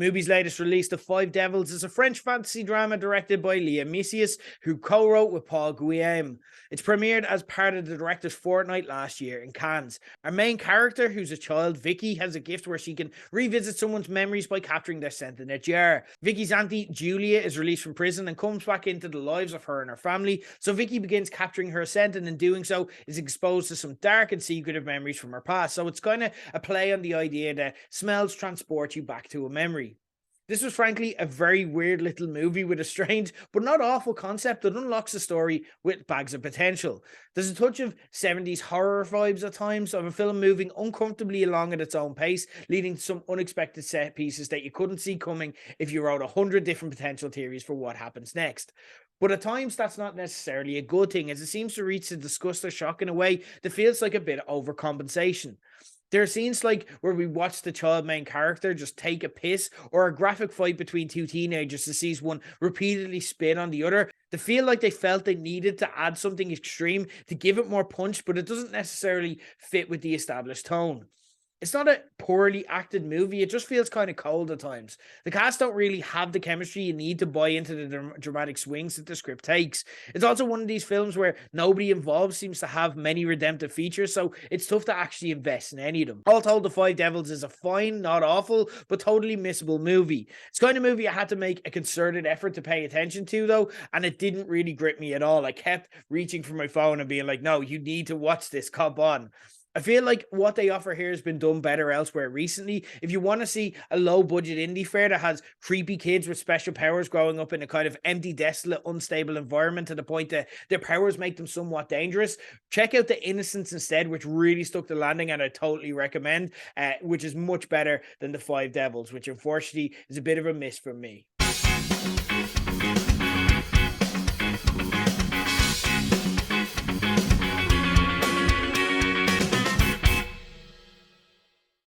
Mubi's latest release, The Five Devils, is a French fantasy drama directed by Léa Mysius, who co-wrote with Paul Guillaume. It's premiered as part of the director's fortnight last year in Cannes. Our main character, who's a child, Vicky, has a gift where she can revisit someone's memories by capturing their scent in a jar. Vicky's auntie, Julia, is released from prison and comes back into the lives of her and her family, so Vicky begins capturing her scent, and in doing so is exposed to some dark and secretive memories from her past. So it's kind of a play on the idea that smells transport you back to a memory. This was frankly a very weird little movie with a strange but not awful concept that unlocks the story with bags of potential. There's a touch of 70s horror vibes at times, of a film moving uncomfortably along at its own pace, leading to some unexpected set pieces that you couldn't see coming if you wrote 100 different potential theories for what happens next. But at times, that's not necessarily a good thing, as it seems to reach the disgust or shock in a way that feels like a bit of overcompensation. There are scenes like where we watch the child main character just take a piss, or a graphic fight between two teenagers that sees one repeatedly spit on the other. They feel like they felt they needed to add something extreme to give it more punch, but it doesn't necessarily fit with the established tone. It's not a poorly acted movie. It just feels kind of cold at times. The cast don't really have the chemistry you need to buy into the dramatic swings that the script takes. It's also one of these films where nobody involved seems to have many redemptive features, so it's tough to actually invest in any of them. All told, The Five Devils is a fine, not awful, but totally missable movie. It's the kind of movie I had to make a concerted effort to pay attention to, though, and it didn't really grip me at all. I kept reaching for my phone and being like, no, you need to watch this, cop on. I feel like what they offer here has been done better elsewhere recently. If you want to see a low-budget indie fare that has creepy kids with special powers growing up in a kind of empty, desolate, unstable environment to the point that their powers make them somewhat dangerous, check out The Innocents instead, which really stuck the landing, and I totally recommend, which is much better than The Five Devils, which unfortunately is a bit of a miss from me.